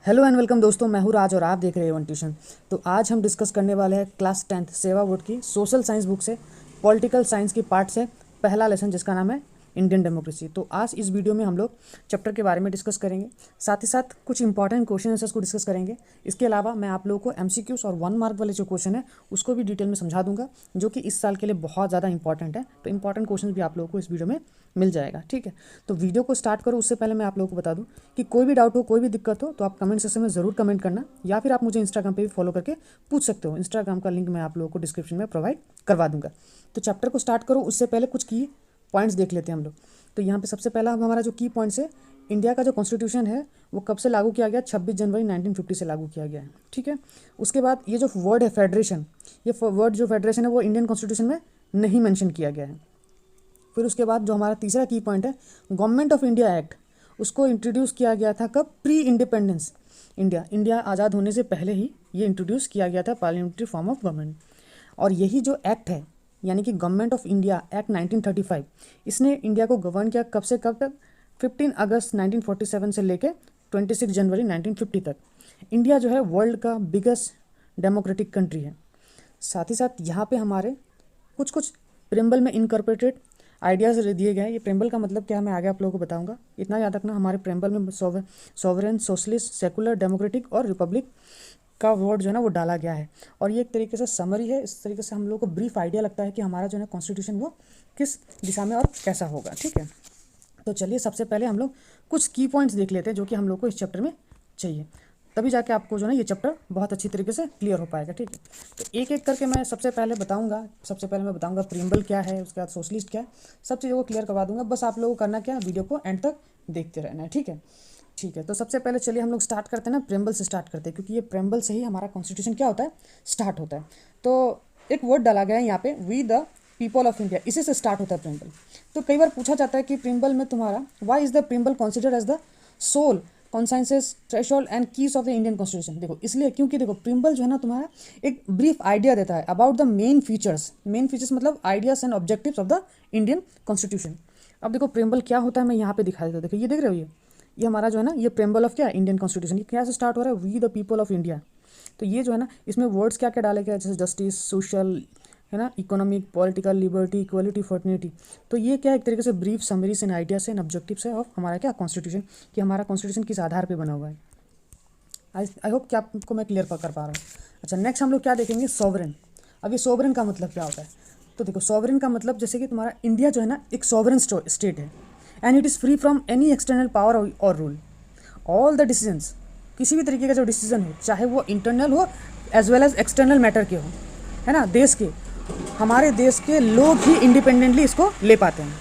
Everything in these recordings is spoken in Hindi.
हेलो एंड वेलकम दोस्तों, मैं हूँ राज और आप देख रहे हैं वन ट्यूशन। तो आज हम डिस्कस करने वाले हैं क्लास 10th सेवा बोर्ड की सोशल साइंस बुक से पॉलिटिकल साइंस की पार्ट से पहला लेसन जिसका नाम है इंडियन डेमोक्रेसी। तो आज इस वीडियो में हम लोग चैप्टर के बारे में डिस्कस करेंगे, साथ ही साथ कुछ इंपॉर्टेंट क्वेश्चन आंसर्स को डिस्कस करेंगे। इसके अलावा मैं आप लोगों को एमसीक्यूज और 1 मार्क वाले जो क्वेश्चन है उसको भी डिटेल में समझा दूंगा, जो कि इस साल के लिए बहुत ज़्यादा इंपॉर्टेंट है। तो इंपॉर्टेंट क्वेश्चन भी आप लोगों को इस वीडियो में मिल जाएगा, ठीक है। तो वीडियो को स्टार्ट करो उससे पहले मैं आप लोगों को बता दूं कि कोई भी डाउट हो, कोई भी दिक्कत हो तो आप कमेंट सेक्शन में ज़रूर कमेंट करना, या फिर आप मुझे इंस्टाग्राम पे भी फॉलो करके पूछ सकते हो। इंस्टाग्राम का लिंक मैं आप लोगों को डिस्क्रिप्शन में प्रोवाइड करवा दूंगा। तो चैप्टर को स्टार्ट करो उससे पहले कुछ की पॉइंट्स देख लेते हैं हम लोग। तो यहाँ पे सबसे पहला हमारा जो की पॉइंट्स है, इंडिया का जो कॉन्स्टिट्यूशन है वो कब से लागू किया गया? 26 जनवरी 1950 से लागू किया गया है, ठीक है। उसके बाद ये जो वर्ड है फेडरेशन, ये वर्ड जो फेडरेशन है वो इंडियन कॉन्स्टिट्यूशन में नहीं मेंशन किया गया है। फिर उसके बाद जो हमारा तीसरा की पॉइंट है, गवर्नमेंट ऑफ इंडिया एक्ट, उसको इंट्रोड्यूस किया गया था कब? प्री इंडिपेंडेंस इंडिया आज़ाद होने से पहले ही ये इंट्रोड्यूस किया गया था, पार्लियामेंट्री फॉर्म ऑफ गवर्नमेंट। और यही जो एक्ट है यानी कि गवर्नमेंट ऑफ इंडिया एक्ट 1935, इसने इंडिया को गवर्न किया कब से कब तक? 15 अगस्त 1947 से लेके 26 जनवरी 1950 तक। इंडिया जो है वर्ल्ड का बिगेस्ट डेमोक्रेटिक कंट्री है। साथ ही साथ यहाँ पे हमारे कुछ कुछ प्रेम्बल में इनकॉर्पोरेटेड आइडियाज़ दिए गए हैं। ये प्रेम्बल का मतलब क्या है मैं आगे आप लोगों को बताऊंगा। इतना याद रखना, हमारे प्रेम्बल में सॉवरेन, सोशलिस्ट, सेकुलर, डेमोक्रेटिक और रिपब्लिक का वर्ड जो है ना वो डाला गया है। और ये एक तरीके से समरी है। इस तरीके से हम लोग को ब्रीफ आइडिया लगता है कि हमारा जो है कॉन्स्टिट्यूशन वो किस दिशा में और कैसा होगा, ठीक है। तो चलिए सबसे पहले हम लोग कुछ की पॉइंट्स देख लेते हैं जो कि हम लोग को इस चैप्टर में चाहिए, तभी जाके आपको जो है ये चैप्टर बहुत अच्छी तरीके से क्लियर हो पाएगा, ठीक है। तो एक एक करके मैं सबसे पहले बताऊंगा प्रीम्बल क्या है, उसके बाद सोशलिस्ट क्या है, सब चीज़ों को क्लियर करवा दूंगा। बस आप लोगों को करना क्या है, वीडियो को एंड तक देखते रहना है, ठीक है। तो सबसे पहले चलिए हम लोग स्टार्ट करते हैं ना, प्रेम्बल से स्टार्ट करते हैं, क्योंकि ये प्रेम्बल से ही हमारा कॉन्स्टिट्यूशन क्या होता है, स्टार्ट होता है। तो एक वर्ड डाला गया है यहाँ पे, we the people of India, इसी से स्टार्ट होता है प्रेम्बल। तो कई बार पूछा जाता है कि प्रेम्बल में तुम्हारा why is the preamble considered as the soul consensus threshold and keys of the Indian constitution. देखो इसलिए क्योंकि देखो प्रेम्बल जो है ना तुम्हारा एक ब्रीफ आइडिया देता है अबाउट द मेन फीचर्स मतलब ideas and objectives of the Indian constitution. अब देखो प्रेम्बल क्या होता है मैं यहाँ पे दिखा देता हूँ। देखो ये देख रहे हो, ये हमारा जो है ना ये प्रेम्बल ऑफ क्या है, इंडियन कॉन्स्टिट्यूशन। ये क्या से स्टार्ट हो रहा है? We the people of India. तो ये जो है ना इसमें वर्ड्स क्या क्या डाले गए, जैसे जस्टिस, सोशल, है ना, economic, political, liberty, equality, fraternity. तो ये क्या एक तरीके से brief summaries and ideas and objectives है ऑफ हमारा क्या कॉन्स्टिट्यूशन, कि हमारा कॉन्स्टिट्यूशन किस आधार पे बना हुआ है। आई होप कि आपको मैं क्लियर कर पा रहा हूँ। अच्छा, नेक्स्ट हम लोग क्या देखेंगे, सॉवरेन। अब ये सॉवरेन का मतलब क्या होता है? तो देखो सॉवरेन का मतलब जैसे कि तुम्हारा इंडिया जो है ना एक सॉवरेन स्टेट है, and it is free from any external power और रूल। ऑल द डिसीजंस, किसी भी तरीके का जो डिसीजन हो, चाहे वो इंटरनल हो as well as external matter के हो, है ना, देश के, हमारे देश के लोग ही इंडिपेंडेंटली इसको ले पाते हैं।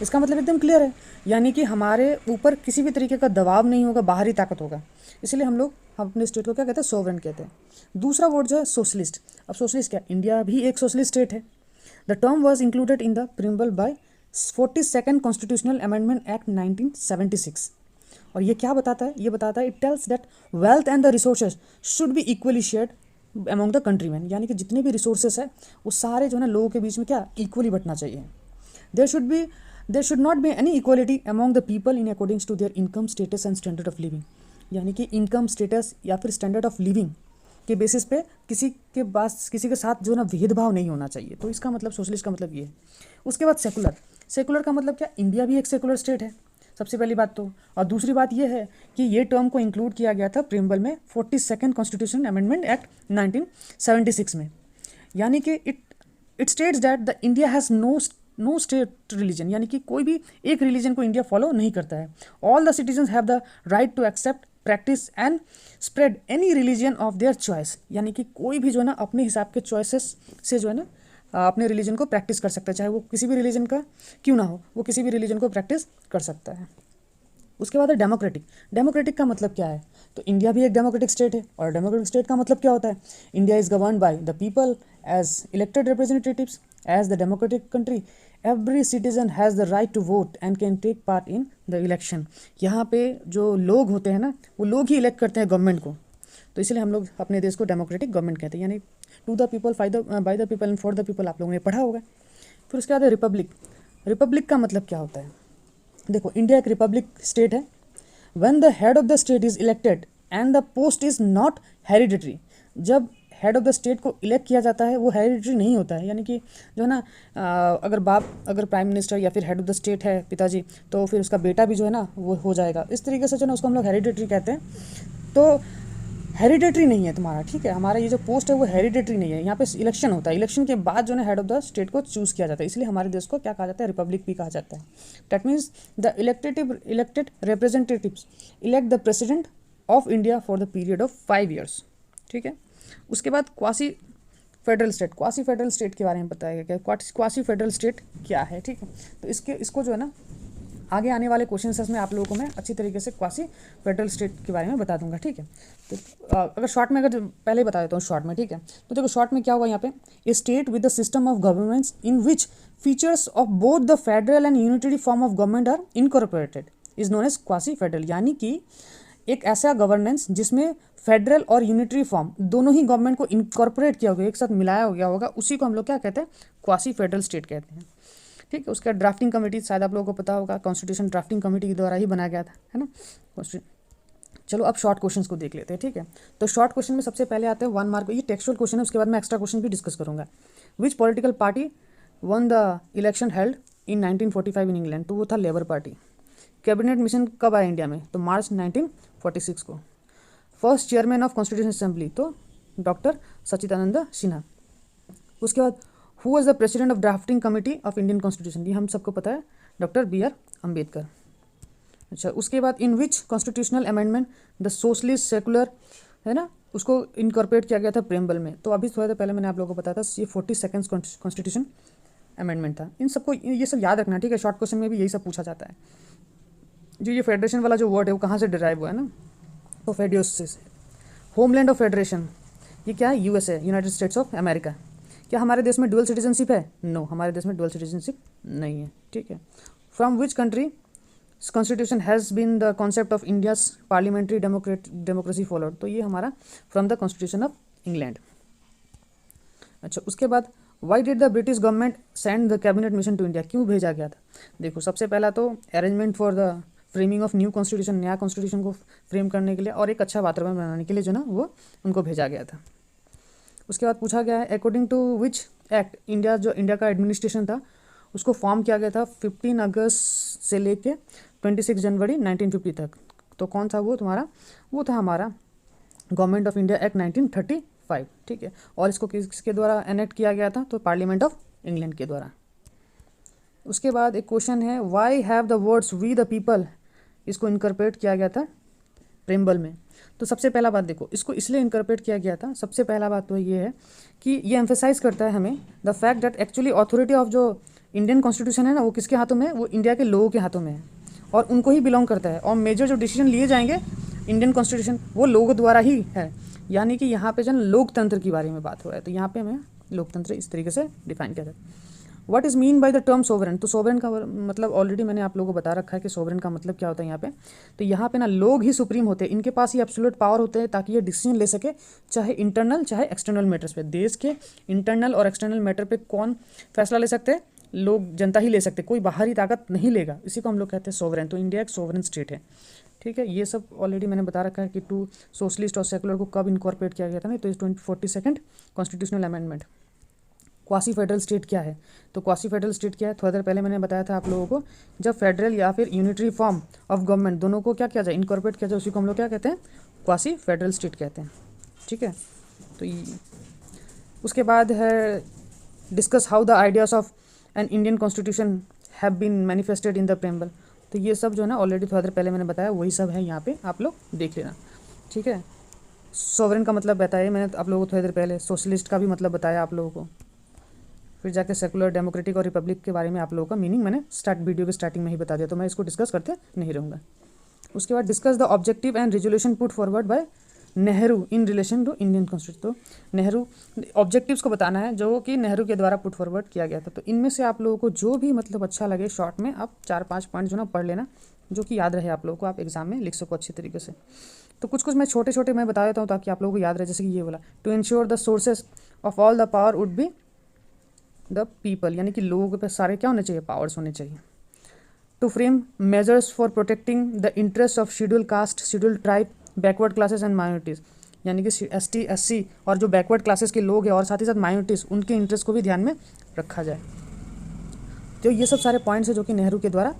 इसका मतलब एकदम क्लियर है, यानी कि हमारे ऊपर किसी भी तरीके का दबाव नहीं होगा, बाहरी ताकत होगा। इसलिए हम अपने स्टेट को क्या कहते हैं, सोवरेन कहते हैं। दूसरा वर्ड जो है सोशलिस्ट। अब सोशलिस्ट क्या, इंडिया भी एक सोशलिस्ट स्टेट है। The term was included in the preamble by 42nd constitutional amendment act 1976। और ये क्या बताता है? ये बताता है, it tells that wealth and the resources should be equally shared among the countryman, यानी कि जितने भी रिसोर्सेज है वो सारे जो है ना लोगों के बीच में क्या इक्वली बंटना चाहिए। There should not be any equality among the people in accordings to their income status and standard of living, यानी कि इनकम स्टेटस या फिर स्टैंडर्ड ऑफ लिविंग के बेसिस पे किसी के साथ जो ना भेदभाव नहीं होना चाहिए। तो इसका मतलब सोशलिस्ट का मतलब ये है। उसके बाद सेकुलर का मतलब क्या, इंडिया भी एक सेकुलर स्टेट है, सबसे पहली बात तो। और दूसरी बात ये है कि ये टर्म को इंक्लूड किया गया था प्रिम्बल में 42nd कॉन्स्टिट्यूशन अमेंडमेंट एक्ट 1976 में, यानी कि it states that the India has no state religion, यानी कि कोई भी एक रिलीजन को इंडिया फॉलो नहीं करता है। All the citizens have the right to accept, practice and spread any religion of their choice, यानी कि कोई भी जो है ना अपने हिसाब के चॉइसेस से जो है ना अपने रिलीजन को प्रैक्टिस कर सकता है, चाहे वो किसी भी रिलीजन का क्यों ना हो, वो किसी भी रिलीजन को प्रैक्टिस कर सकता है। उसके बाद है डेमोक्रेटिक का मतलब क्या है? तो इंडिया भी एक डेमोक्रेटिक स्टेट है, और डेमोक्रेटिक स्टेट का मतलब क्या होता है? India is governed by the people as elected representatives. As the democratic country every citizen has the right to vote and can take part in the election. यहाँ पे जो लोग होते हैं ना वो लोग ही इलेक्ट करते हैं गवर्नमेंट को, तो इसलिए हम लोग अपने देश को डेमोक्रेटिक गवर्नमेंट कहते हैं, यानी to the people, by the people and for the people, आप लोगों ने पढ़ा होगा। फिर उसके बाद है रिपब्लिक का मतलब क्या होता है? देखो इंडिया एक रिपब्लिक स्टेट है। When the head of the state is elected and the post is not hereditary. जब हेड ऑफ द स्टेट को इलेक्ट किया जाता है वो हेरिडिटरी नहीं होता है, यानी कि जो है ना अगर प्राइम मिनिस्टर या फिर हेड ऑफ द स्टेट है पिताजी, तो फिर उसका बेटा भी जो है ना वो हो जाएगा। इस तरीके से जो ना उसको हम लोग हेरिडिटरी कहते हैं। तो हेरिडेटरी नहीं है तुम्हारा, ठीक है, हमारा ये जो पोस्ट है वो हेरिडेटरी नहीं है। यहाँ पे इलेक्शन होता है, इलेक्शन के बाद जो है हेड ऑफ द स्टेट को चूज़ किया जाता है, इसलिए हमारे देश को क्या कहा जाता है, रिपब्लिक भी कहा जाता है। That means the elected representatives elect the president of India for the period of 5 years, ठीक है। उसके बाद क्वासी फेडरल स्टेट के बारे में बताया गया कि क्वासी फेडरल स्टेट क्या है, ठीक है। तो इसको जो है ना आगे आने वाले क्वेश्चन में आप लोगों को मैं अच्छी तरीके से क्वासी फेडरल स्टेट के बारे में बता दूंगा, ठीक है। तो अगर शॉर्ट में पहले ही बता देता हूँ शॉर्ट में, ठीक है। तो देखो शॉर्ट में क्या होगा यहाँ पे, a state with the system of governance in which features of both the federal and unitary form of government are incorporated is known as quasi federal. यानी कि एक ऐसा गवर्नेंस जिसमें फेडरल और यूनिटरी फॉर्म दोनों ही गवर्नमेंट को इनकॉर्पोरेट किया होगा, एक साथ मिलाया हो गया होगा, उसी को हम लोग क्या कहते हैं, क्वासी फेडरल स्टेट कहते हैं, ठीक है। उसका ड्राफ्टिंग कमेटी शायद आप लोगों को पता होगा, कॉन्स्टिट्यूशन ड्राफ्टिंग कमेटी के द्वारा ही बनाया गया था, है ना। चलो अब शॉर्ट क्वेश्चंस को देख लेते हैं, ठीक है। तो शॉर्ट क्वेश्चन में सबसे पहले आते हैं 1 मार्क, ये टेक्सचुअल क्वेश्चन है, उसके बाद मैं एक्स्ट्रा क्वेश्चन भी डिस्कस करूंगा। विच political party one the election held in 1945 in England, तो वो था लेबर पार्टी। कैबिनेट मिशन कब आया इंडिया में, तो मार्च 1946 को। First chairman of constitution assembly, तो डॉक्टर सच्चिदानंद सिन्हा। उसके बाद who was the president of drafting committee of Indian constitution, ये हम सबको पता है, डॉक्टर BR अम्बेडकर। अच्छा, उसके बाद in which constitutional amendment the socialist secular, है ना, उसको इनकॉर्पोरेट किया गया था प्रेम्बल में। तो अभी थोड़ा देर पहले मैंने आप लोगों को बताया था, ये 42nd कॉन्स्टिट्यूशन अमेंडमेंट था। इन सबको ये सब याद रखना, ठीक है, शॉर्ट क्वेश्चन में भी यही सब पूछा जाता है। जो ये फेडरेशन वाला जो वर्ड है वो कहाँ से डिराइव हुआ है ना, तो फेडियोस से। होमलैंड ऑफ फेडरेशन, ये क्या है, USA, United states of America. क्या हमारे देश में डुअल सिटीजनशिप है, नो, हमारे देश में डुअल सिटीजनशिप नहीं है, ठीक है। From which country constitution has been the concept of India's parliamentary democracy followed, तो ये हमारा from the constitution of England. अच्छा, उसके बाद why did the British government send the cabinet mission to India, क्यों भेजा गया था। देखो सबसे पहला तो arrangement for the framing of new constitution, नया कॉन्स्टिट्यूशन को फ्रेम करने के लिए और एक अच्छा वातावरण बनाने के लिए जो ना वो उनको भेजा गया था। उसके बाद पूछा गया है according to which act India का एडमिनिस्ट्रेशन था, उसको फॉर्म किया गया था 15 अगस्त से लेके 26 जनवरी 1950 तक। तो कौन था वो तुम्हारा, वो था हमारा गवर्नमेंट ऑफ इंडिया एक्ट 1935, ठीक है। और इसको किसके द्वारा एनेक्ट किया गया था, तो पार्लियामेंट ऑफ इंग्लैंड के द्वारा। उसके बाद एक क्वेश्चन है why have the words we the people, इसको इनकॉर्पोरेट किया गया था प्रेम्बल में। तो सबसे पहला बात देखो, इसको इसलिए इनकॉर्पोरेट किया गया था, सबसे पहला बात तो ये है कि ये एम्फेसाइज करता है हमें the fact that actually authority of जो इंडियन कॉन्स्टिट्यूशन है ना, वो किसके हाथों में है, वो इंडिया के लोगों के हाथों में है और उनको ही बिलोंग करता है। और मेजर जो डिसीजन लिए जाएंगे इंडियन कॉन्स्टिट्यूशन वो लोगों द्वारा ही है, यानी कि यहाँ पे जन लोकतंत्र के बारे में बात हो रहा है। तो यहाँ पे हमें लोकतंत्र इस तरीके से डिफाइन किया जाता है। What is mean by the term sovereign, तो सोवरेन का मतलब ऑलरेडी मैंने आप लोगों को बता रखा है कि सोवरेन का मतलब क्या होता है यहाँ पे। तो यहाँ पे ना लोग ही सुप्रीम होते हैं, इनके पास ही एब्सोल्यूट पावर होते हैं ताकि ये डिसीजन ले सके, चाहे इंटरनल चाहे एक्सटर्नल मैटर्स पे। देश के इंटरनल और एक्सटर्नल मैटर पे कौन फैसला ले सकते हैं, लोग, जनता ही ले सकते, कोई बाहरी ताकत नहीं लेगा, इसी को हम लोग कहते हैं सोवरेन। तो इंडिया एक सोवरेन स्टेट है, ठीक है। ये सब ऑलरेडी मैंने बता रखा है कि टू सोशलिस्ट और सेकुलर को कब इनकॉर्पोरेट किया गया था ना, तो 42nd constitutional amendment. Quasi federal state क्या है, तो क्वासी फेडरल स्टेट क्या है, थोड़ा देर पहले मैंने बताया था आप लोगों को, जब फेडरल या फिर यूनिटरी फॉर्म ऑफ गवर्नमेंट दोनों को क्या किया जाए, इनकॉर्पोरेट किया जाए, उसी को हम लोग क्या कहते हैं, क्वासी फेडरल स्टेट कहते हैं, ठीक है। तो उसके बाद है discuss how the ideas of an Indian constitution have been manifested in the preamble. तो ये सब जो है ना ऑलरेडी थोड़ा देर पहले मैंने बताया, वही सब है यहाँ पे, आप लोग देख लेना, ठीक है। सोवरेन का मतलब बताया मैंने आप लोगों को थोड़ी देर पहले, सोशलिस्ट का भी मतलब बताया आप लोगों को, फिर जाके सेकुलर, डेमोक्रेटिक और रिपब्लिक के बारे में आप लोगों का मीनिंग मैंने वीडियो के स्टार्टिंग में ही बता दिया, तो मैं इसको डिस्कस करते नहीं रहूँगा। उसके बाद discuss the objective and resolution put forward by Nehru in relation to Indian constitution. तो नेहरू ऑब्जेक्टिव्स को बताना है जो कि नेहरू के द्वारा पुट फॉरवर्ड किया गया था। तो इनमें से आप लोगों को जो भी मतलब अच्छा लगे शॉर्ट में आप 4-5 पॉइंट जो ना पढ़ लेना, जो कि याद रहे आप लोगों को, आप एग्जाम में लिख सको अच्छी तरीके से। तो कुछ मैं छोटे मैं बता देता हूँ ताकि आप लोगों को याद रहे, जैसे कि ये बोला to ensure the sources of all the power would be the people, यानी कि लोगों के पास सारे क्या होने चाहिए, पावर्स होने चाहिए। To frame measures for protecting the interest of schedule caste, schedule tribe backward classes and minorities, यानी कि ST SC और जो बैकवर्ड क्लासेस के लोग हैं और साथ ही साथ माइनॉरिटीज़, उनके इंटरेस्ट को भी ध्यान में रखा जाए। तो ये सब सारे पॉइंट्स हैं जो कि नेहरू के द्वारा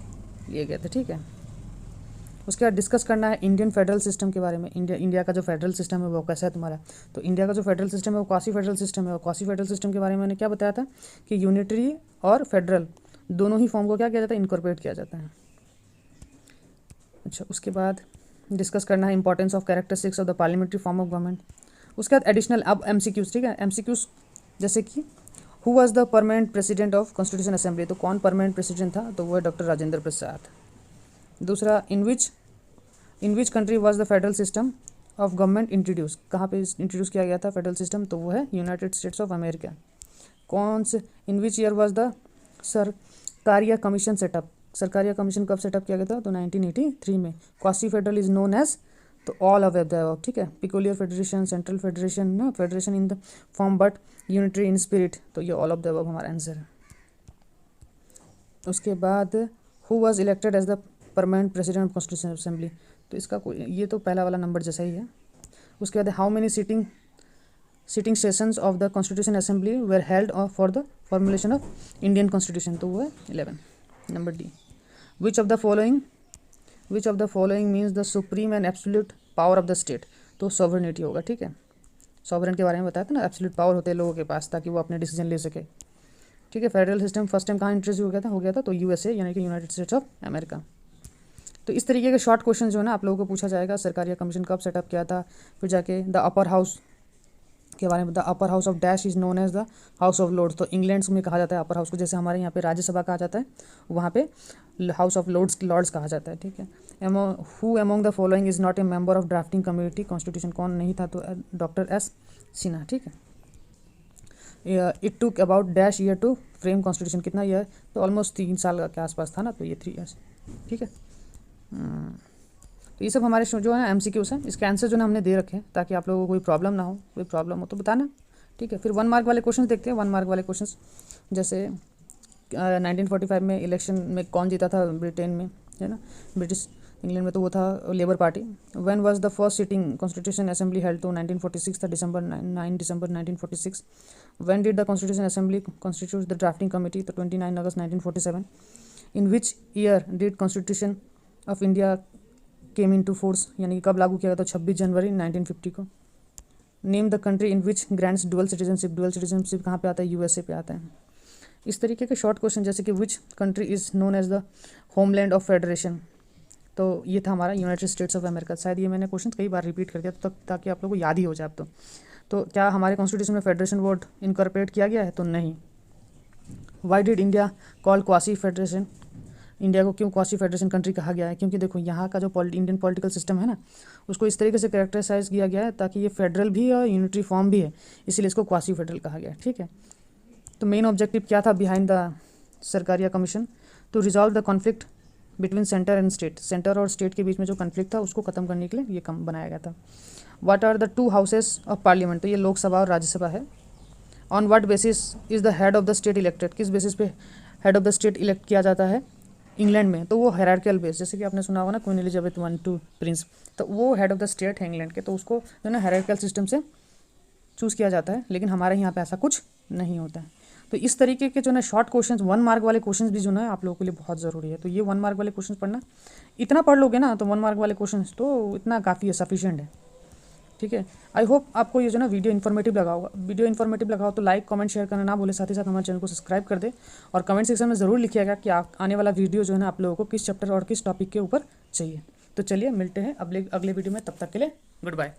लिए गए थे, ठीक है। उसके बाद डिस्कस करना है इंडियन फेडरल सिस्टम के बारे में। इंडिया का जो फेडरल सिस्टम है वो कैसा है तुम्हारा। तो इंडिया का जो फेडरल सिस्टम है वो क्वासी फेडरल सिस्टम है। और क्वासी फेडरल सिस्टम के बारे में मैंने क्या बताया था कि यूनिटरी और फेडरल दोनों ही फॉर्म को क्या किया जाता है, इनकॉर्पोरेट किया जाता है। अच्छा, उसके बाद डिस्कस करना है importance of characteristics of the parliamentary form of government. उसके बाद एडिशनल अब MCQs, ठीक है। MCQs जैसे कि who was the permanent president of constitution assembly, तो कौन परमानेंट प्रेसिडेंट था, तो वो है डॉक्टर राजेंद्र प्रसाद। दूसरा, in which country was the federal system of government introduce, कहाँ पे इंट्रोड्यूस किया गया था फेडरल सिस्टम, तो वो है यूनाइटेड स्टेट्स ऑफ अमेरिका। कौन से, in which year was the Sarkaria commission set up, Sarkaria commission कब सेटअप किया गया था, तो 1983 में। Quasi federal is known as, तो ऑल ऑफ द, ठीक है। पिकुलियर फेडरेशन, सेंट्रल फेडरेशन, ना federation in the form but unitary in spirit, तो ये ऑल ऑफ द अबव हमारा आंसर है। उसके बाद who was elected as the permanent president of constitution assembly, तो इसका ये तो पहला वाला नंबर जैसा ही है। उसके बाद how many sitting sessions of the constitution assembly were held for the formulation of Indian constitution, तो वो है 11। Number D, which of the following means the supreme and absolute power of the state, तो सॉवरेनिटी होगा, ठीक है। सॉवरेन के बारे में बताया था ना, एब्सोल्यूट पावर होते हैं लोगों के पास ताकि वो अपने डिसीजन ले सके, ठीक है। फेडरल सिस्टम फर्स्ट टाइम कहाँ इंट्रोड्यूस हो गया था, तो USA यानी कि यूनाइटेड स्टेट्स ऑफ अमेरिका। तो इस तरीके के शॉर्ट क्वेश्चन जो है ना आप लोगों को पूछा जाएगा। सरकारिया कमीशन कब सेटअप किया था, फिर जाके द अपर हाउस के बारे में, the upper house of dash is known as the house of lords, तो इंग्लैंड में कहा जाता है अपर हाउस को, जैसे हमारे यहाँ पे राज्यसभा कहा जाता है, वहाँ पे हाउस ऑफ लॉर्ड्स कहा जाता है, ठीक है। Who among the following is not a member of drafting committee constitution, कौन नहीं था, तो डॉक्टर S सिन्हा, ठीक है। It took about dash year to frame constitution, कितना ईयर, तो ऑलमोस्ट 3 साल के आसपास था ना, तो ये 3 ईयर्स, ठीक है। तो ये सब हमारे जो है MCQs हैं, इसके आंसर जो है हमने दे रखे हैं ताकि आप लोगों को कोई प्रॉब्लम ना हो, कोई प्रॉब्लम हो तो बताना, ठीक है। फिर 1 मार्क वाले क्वेश्चन देखते हैं। 1 मार्क वाले क्वेश्चन जैसे 1945 में इलेक्शन में कौन जीता था ब्रिटेन में, है ना, ब्रिटिश इंग्लैंड में, तो वो था labour party. When was the first sitting constitution assembly held, तो 1946 था, 9 दिसंबर 1946। When did the constitution assembly constitute the drafting committee, तो 29 अगस्त 1947। In which year did constitution of India came into force, यानी कि कब लागू किया गया, तो 26 जनवरी 1950 को। Name the country in which grants dual citizenship कहाँ पे आता है, USA पे आता है। इस तरीके के शॉर्ट क्वेश्चन जैसे कि which country is known as the homeland of federation, तो ये था हमारा यूनाइटेड स्टेट्स ऑफ अमेरिका। शायद ये मैंने क्वेश्चन कई बार रिपीट कर दिया तो ताकि आप लोगों को याद ही हो जाए अब तो क्या हमारे कॉन्स्टिट्यूशन में फेडरेशन वर्ड इनकॉर्पोरेट किया गया है, तो नहीं। Why did India call quasi federation, India को क्यों क्वासी फेडरेशन कंट्री कहा गया है, क्योंकि देखो यहाँ का जो इंडियन पॉलिटिकल सिस्टम है ना, उसको इस तरीके से कैरेक्टराइज किया गया है ताकि ये फेडरल भी है और यूनिटरी फॉर्म भी है, इसीलिए इसको क्वासी फेडरल कहा गया है, ठीक है। तो मेन ऑब्जेक्टिव क्या था behind the Sarkaria commission, to resolve the conflict between centre and state, centre और स्टेट के बीच में जो कॉन्फ्लिक्ट था उसको खत्म करने के लिए ये कम बनाया गया था। What are the 2 houses of parliament, तो ये लोकसभा और राज्यसभा है। On what basis is the head of the state elected, किस बेसिस पे head of the state elect किया जाता है इंग्लैंड में, तो वो हायरार्किकल बेस, जैसे कि आपने सुना होगा ना क्वीन एलिजाबेथ 1 2 प्रिंस, तो वो हेड ऑफ द स्टेट है इंग्लैंड के, तो उसको जो है ना हायरार्किकल सिस्टम से चूज़ किया जाता है, लेकिन हमारे यहाँ पे ऐसा कुछ नहीं होता है। तो इस तरीके के जो है शॉर्ट क्वेश्चंस 1 मार्क वाले क्वेश्चंस भी जो है आप लोगों के लिए बहुत ज़रूरी है। तो ये 1 मार्क वाले क्वेश्चंस पढ़ना, इतना पढ़ लोगे ना तो 1 मार्क वाले क्वेश्चंस तो इतना काफ़ी है, सफिशिएंट है, ठीक है। आई होप आपको ये जो ना वीडियो इन्फॉर्मेटिव लगा होगा। वीडियो इन्फॉर्मेटिव लगा हो तो लाइक कमेंट शेयर करना ना भूले, साथ ही साथ हमारे चैनल को सब्सक्राइब कर दे और कमेंट सेक्शन में ज़रूर लिखिएगा कि आने वाला वीडियो जो है ना आप लोगों को किस चैप्टर और किस टॉपिक के ऊपर चाहिए। तो चलिए मिलते हैं अगले वीडियो में, तब तक के लिए गुड बाय।